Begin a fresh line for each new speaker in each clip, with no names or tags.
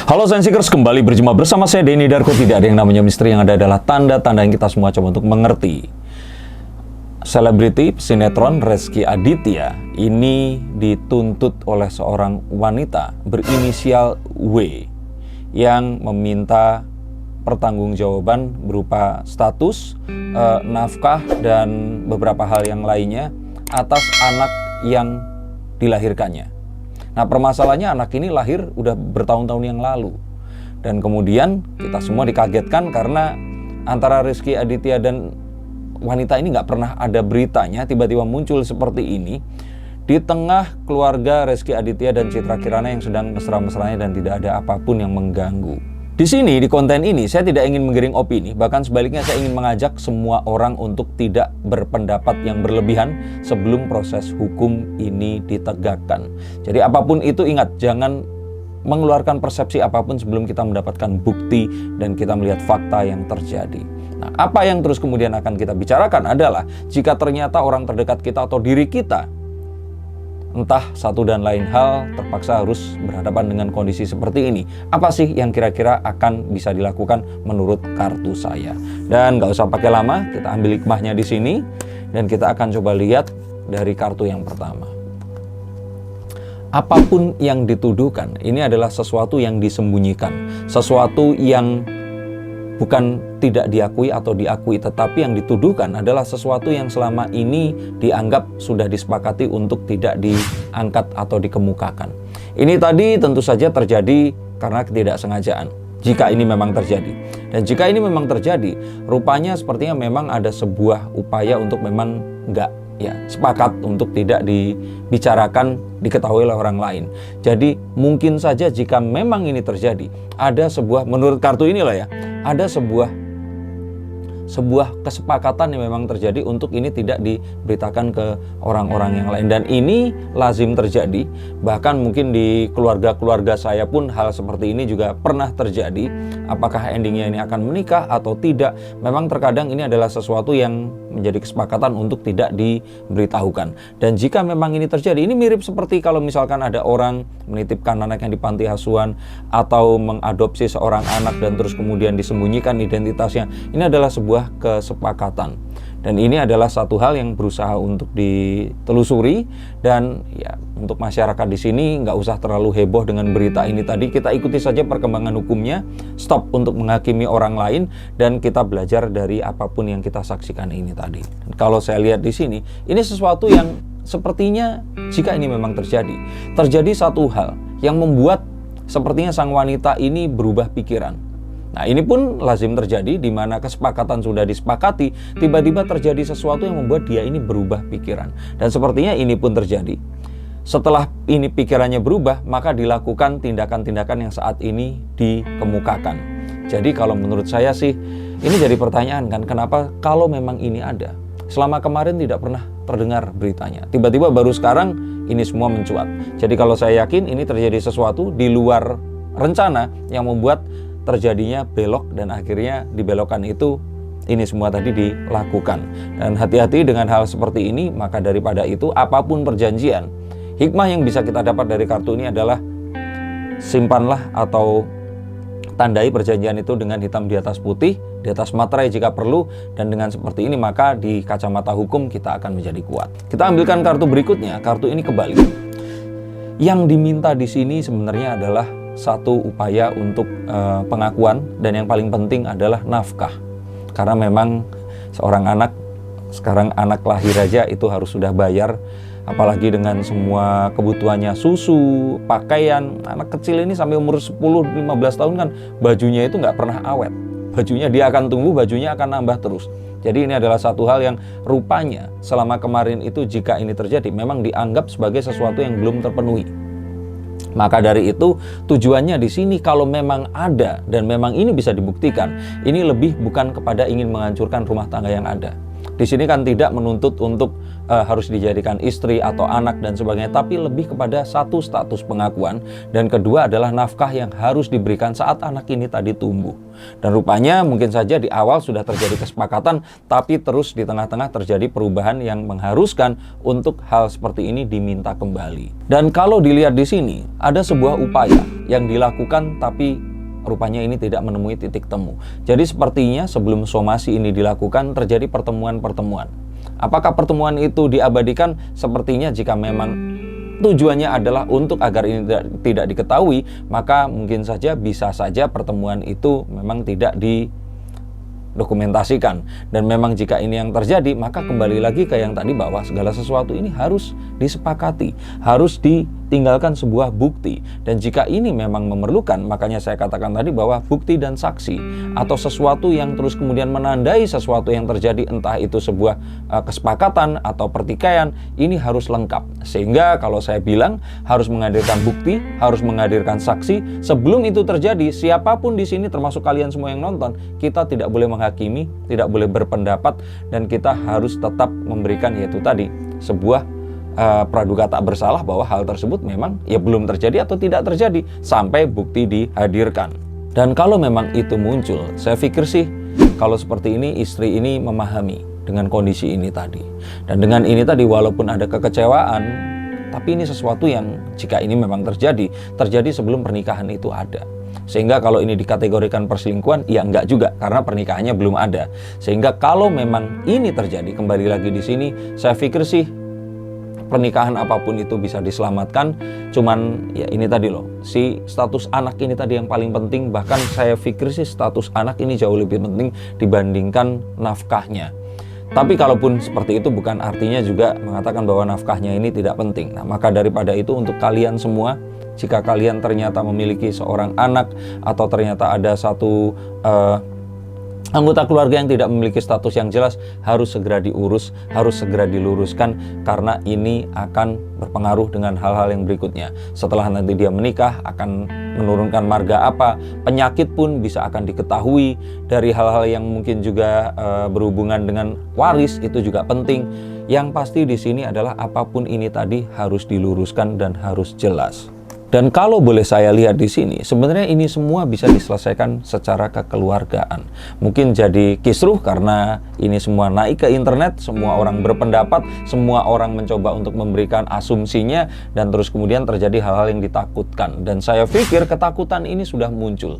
Halo Sensikers, kembali berjumpa bersama saya Denny Darko. Tidak ada yang namanya misteri, yang ada adalah tanda-tanda yang kita semua coba untuk mengerti. Selebriti sinetron Rezky Aditya ini dituntut oleh seorang wanita berinisial W yang meminta pertanggungjawaban berupa status, nafkah, dan beberapa hal yang lainnya atas anak yang dilahirkannya. Nah, permasalahannya anak ini lahir udah bertahun-tahun yang lalu. Dan kemudian kita semua dikagetkan karena antara Rezky Aditya dan wanita ini nggak pernah ada beritanya, tiba-tiba muncul seperti ini di tengah keluarga Rezky Aditya dan Citra Kirana yang sedang mesra-mesranya dan tidak ada apapun yang mengganggu. Di sini, di konten ini, saya tidak ingin menggiring opini, bahkan sebaliknya saya ingin mengajak semua orang untuk tidak berpendapat yang berlebihan sebelum proses hukum ini ditegakkan. Jadi apapun itu, ingat, jangan mengeluarkan persepsi apapun sebelum kita mendapatkan bukti dan kita melihat fakta yang terjadi. Nah, apa yang terus kemudian akan kita bicarakan adalah jika ternyata orang terdekat kita atau diri kita entah satu dan lain hal terpaksa harus berhadapan dengan kondisi seperti ini, apa sih yang kira-kira akan bisa dilakukan menurut kartu saya? Dan nggak usah pakai lama, kita ambil hikmahnya di sini dan kita akan coba lihat dari kartu yang pertama. Apapun yang dituduhkan, ini adalah sesuatu yang disembunyikan, sesuatu yang bukan tidak diakui atau diakui, tetapi yang dituduhkan adalah sesuatu yang selama ini dianggap sudah disepakati untuk tidak diangkat atau dikemukakan. Ini tadi tentu saja terjadi karena ketidaksengajaan, jika ini memang terjadi. Dan jika ini memang terjadi, rupanya sepertinya memang ada sebuah upaya untuk memang sepakat untuk tidak dibicarakan, diketahui oleh orang lain. Jadi mungkin saja jika memang ini terjadi, ada sebuah, menurut kartu inilah ya, ada sebuah kesepakatan yang memang terjadi untuk ini tidak diberitakan ke orang-orang yang lain. Dan ini lazim terjadi, bahkan mungkin di keluarga-keluarga saya pun hal seperti ini juga pernah terjadi. Apakah endingnya ini akan menikah atau tidak, memang terkadang ini adalah sesuatu yang menjadi kesepakatan untuk tidak diberitahukan. Dan jika memang ini terjadi, ini mirip seperti kalau misalkan ada orang menitipkan anaknya di panti asuhan atau mengadopsi seorang anak dan terus kemudian disembunyikan identitasnya. Ini adalah sebuah kesepakatan. Dan ini adalah satu hal yang berusaha untuk ditelusuri. Dan ya, untuk masyarakat di sini nggak usah terlalu heboh dengan berita ini tadi. Kita ikuti saja perkembangan hukumnya, stop untuk menghakimi orang lain, dan kita belajar dari apapun yang kita saksikan ini tadi. Kalau saya lihat di sini, ini sesuatu yang sepertinya jika ini memang terjadi satu hal yang membuat sepertinya sang wanita ini berubah pikiran. Nah, ini pun lazim terjadi di mana kesepakatan sudah disepakati, tiba-tiba terjadi sesuatu yang membuat dia ini berubah pikiran. Dan sepertinya ini pun terjadi. Setelah ini pikirannya berubah, maka dilakukan tindakan-tindakan yang saat ini dikemukakan. Jadi kalau menurut saya sih, ini jadi pertanyaan kan, kenapa kalau memang ini ada? Selama kemarin tidak pernah terdengar beritanya. Tiba-tiba baru sekarang ini semua mencuat. Jadi kalau saya yakin ini terjadi sesuatu di luar rencana yang membuat terjadinya belok dan akhirnya dibelokkan itu, ini semua tadi dilakukan. Dan hati-hati dengan hal seperti ini, maka daripada itu apapun perjanjian, hikmah yang bisa kita dapat dari kartu ini adalah simpanlah atau tandai perjanjian itu dengan hitam di atas putih, di atas materai jika perlu, dan dengan seperti ini maka di kacamata hukum kita akan menjadi kuat. Kita ambilkan kartu berikutnya, kartu ini kebalik. Yang diminta di sini sebenarnya adalah satu upaya untuk pengakuan, dan yang paling penting adalah nafkah. Karena memang seorang anak, sekarang anak lahir aja itu harus sudah bayar, apalagi dengan semua kebutuhannya, susu, pakaian. Anak kecil ini sampai umur 10-15 tahun kan bajunya itu nggak pernah awet. Bajunya dia akan tumbuh, bajunya akan nambah terus. Jadi ini adalah satu hal yang rupanya selama kemarin itu jika ini terjadi memang dianggap sebagai sesuatu yang belum terpenuhi. Maka dari itu tujuannya di sini kalau memang ada dan memang ini bisa dibuktikan, ini lebih bukan kepada ingin menghancurkan rumah tangga yang ada. Di sini kan tidak menuntut untuk harus dijadikan istri atau anak dan sebagainya, tapi lebih kepada satu, status pengakuan, dan kedua adalah nafkah yang harus diberikan saat anak ini tadi tumbuh. Dan rupanya mungkin saja di awal sudah terjadi kesepakatan, tapi terus di tengah-tengah terjadi perubahan yang mengharuskan untuk hal seperti ini diminta kembali. Dan kalau dilihat di sini ada sebuah upaya yang dilakukan, tapi rupanya ini tidak menemui titik temu. Jadi sepertinya sebelum somasi ini dilakukan terjadi pertemuan-pertemuan. Apakah pertemuan itu diabadikan? Sepertinya jika memang tujuannya adalah untuk agar ini tidak diketahui, maka mungkin saja bisa saja pertemuan itu memang tidak didokumentasikan. Dan memang jika ini yang terjadi, maka kembali lagi ke yang tadi, bahwa segala sesuatu ini harus disepakati, harus ditinggalkan sebuah bukti. Dan jika ini memang memerlukan, makanya saya katakan tadi bahwa bukti dan saksi atau sesuatu yang terus kemudian menandai sesuatu yang terjadi, entah itu sebuah kesepakatan atau pertikaian, ini harus lengkap. Sehingga kalau saya bilang harus menghadirkan bukti, harus menghadirkan saksi, sebelum itu terjadi, siapapun di sini termasuk kalian semua yang nonton, kita tidak boleh menghakimi, tidak boleh berpendapat, dan kita harus tetap memberikan yaitu tadi sebuah praduga tak bersalah bahwa hal tersebut memang ya belum terjadi atau tidak terjadi sampai bukti dihadirkan. Dan kalau memang itu muncul, saya pikir sih kalau seperti ini istri ini memahami dengan kondisi ini tadi. Dan dengan ini tadi walaupun ada kekecewaan, tapi ini sesuatu yang jika ini memang terjadi sebelum pernikahan itu ada. Sehingga kalau ini dikategorikan perselingkuhan, ya enggak juga, karena pernikahannya belum ada. Sehingga kalau memang ini terjadi, kembali lagi di sini, saya pikir sih pernikahan apapun itu bisa diselamatkan. Cuman ya ini tadi loh, si status anak ini tadi yang paling penting. Bahkan saya pikir sih status anak ini jauh lebih penting dibandingkan nafkahnya. Tapi kalaupun seperti itu bukan artinya juga mengatakan bahwa nafkahnya ini tidak penting. Nah, maka daripada itu untuk kalian semua, jika kalian ternyata memiliki seorang anak atau ternyata ada satu anggota keluarga yang tidak memiliki status yang jelas, harus segera diurus, harus segera diluruskan, karena ini akan berpengaruh dengan hal-hal yang berikutnya. Setelah nanti dia menikah, akan menurunkan marga apa, penyakit pun bisa akan diketahui, dari hal-hal yang mungkin juga berhubungan dengan waris, itu juga penting. Yang pasti di sini adalah apapun ini tadi harus diluruskan dan harus jelas. Dan kalau boleh saya lihat di sini, sebenarnya ini semua bisa diselesaikan secara kekeluargaan. Mungkin jadi kisruh karena ini semua naik ke internet, semua orang berpendapat, semua orang mencoba untuk memberikan asumsinya, dan terus kemudian terjadi hal-hal yang ditakutkan. Dan saya pikir ketakutan ini sudah muncul.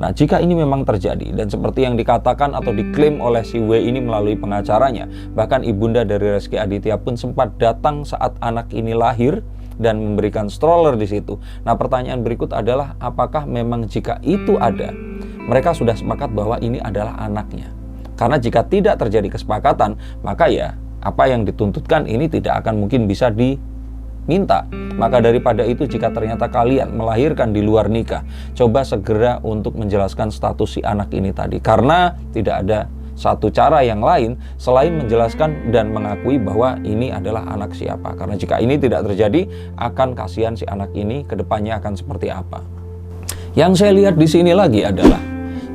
Nah, jika ini memang terjadi, dan seperti yang dikatakan atau diklaim oleh si W ini melalui pengacaranya, bahkan ibunda dari Rezky Aditya pun sempat datang saat anak ini lahir dan memberikan stroller di situ. Nah, pertanyaan berikut adalah apakah memang jika itu ada, mereka sudah sepakat bahwa ini adalah anaknya? Karena jika tidak terjadi kesepakatan, maka ya apa yang dituntutkan ini tidak akan mungkin bisa diminta. Maka daripada itu, jika ternyata kalian melahirkan di luar nikah, coba segera untuk menjelaskan status si anak ini tadi, karena tidak ada satu cara yang lain selain menjelaskan dan mengakui bahwa ini adalah anak siapa. Karena jika ini tidak terjadi, akan kasihan si anak ini kedepannya akan seperti apa. Yang saya lihat di sini lagi adalah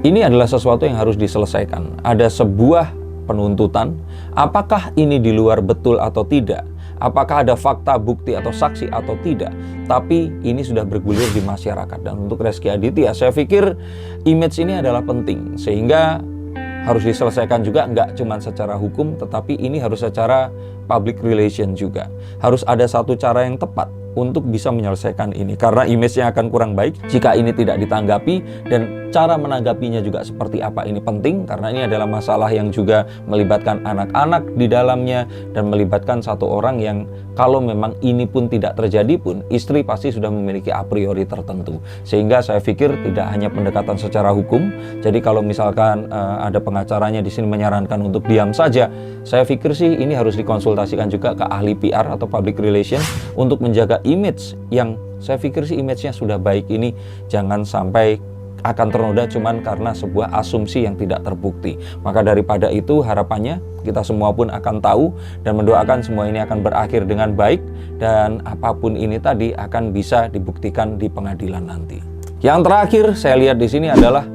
ini adalah sesuatu yang harus diselesaikan. Ada sebuah penuntutan, apakah ini di luar betul atau tidak, apakah ada fakta, bukti atau saksi atau tidak, tapi ini sudah bergulir di masyarakat. Dan untuk Rezky Aditya, saya pikir image ini adalah penting, sehingga harus diselesaikan juga, nggak cuma secara hukum, tetapi ini harus secara public relation juga. Harus ada satu cara yang tepat untuk bisa menyelesaikan ini, karena image-nya akan kurang baik jika ini tidak ditanggapi, dan cara menanggapinya juga seperti apa ini penting, karena ini adalah masalah yang juga melibatkan anak-anak di dalamnya, dan melibatkan satu orang yang kalau memang ini pun tidak terjadi pun, istri pasti sudah memiliki a priori tertentu. Sehingga saya pikir tidak hanya pendekatan secara hukum. Jadi kalau misalkan ada pengacaranya di sini menyarankan untuk diam saja, saya pikir sih ini harus dikonsultasikan juga ke ahli PR atau public relation untuk menjaga image yang saya pikir sih image-nya sudah baik ini jangan sampai akan ternoda cuman karena sebuah asumsi yang tidak terbukti. Maka daripada itu, harapannya kita semua pun akan tahu dan mendoakan semua ini akan berakhir dengan baik, dan apapun ini tadi akan bisa dibuktikan di pengadilan nanti. Yang terakhir saya lihat di sini adalah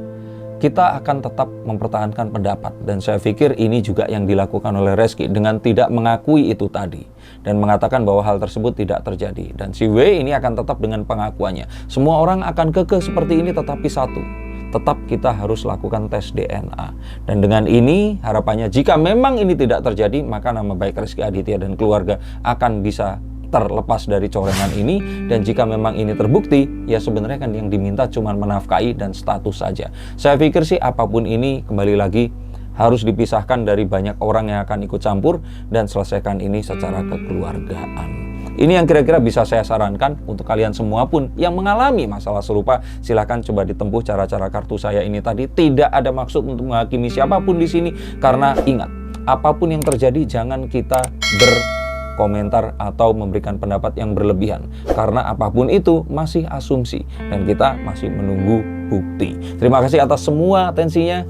kita akan tetap mempertahankan pendapat. Dan saya pikir ini juga yang dilakukan oleh Reski dengan tidak mengakui itu tadi dan mengatakan bahwa hal tersebut tidak terjadi. Dan si W ini akan tetap dengan pengakuannya. Semua orang akan kekeh seperti ini, tetapi satu, tetap kita harus lakukan tes DNA. Dan dengan ini harapannya jika memang ini tidak terjadi, maka nama baik Reski Aditya dan keluarga akan bisa terlepas dari corengan ini. Dan jika memang ini terbukti, ya sebenarnya kan yang diminta cuma menafkahi dan status saja. Saya pikir sih apapun ini kembali lagi harus dipisahkan dari banyak orang yang akan ikut campur dan selesaikan ini secara kekeluargaan. Ini yang kira-kira bisa saya sarankan untuk kalian semua pun yang mengalami masalah serupa. Silahkan coba ditempuh cara-cara kartu saya ini tadi. Tidak ada maksud untuk menghakimi siapapun di sini, karena ingat, apapun yang terjadi jangan kita komentar atau memberikan pendapat yang berlebihan, karena apapun itu masih asumsi dan kita masih menunggu bukti. Terima kasih atas semua atensinya.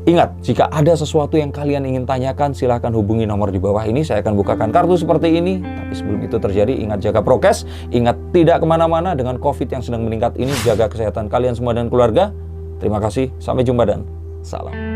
Ingat, jika ada sesuatu yang kalian ingin tanyakan, silahkan hubungi nomor di bawah ini. Saya akan bukakan kartu seperti ini. Tapi sebelum itu terjadi, ingat jaga prokes, ingat tidak kemana-mana dengan COVID yang sedang meningkat ini. Jaga kesehatan kalian semua dan keluarga. Terima kasih, sampai jumpa dan salam.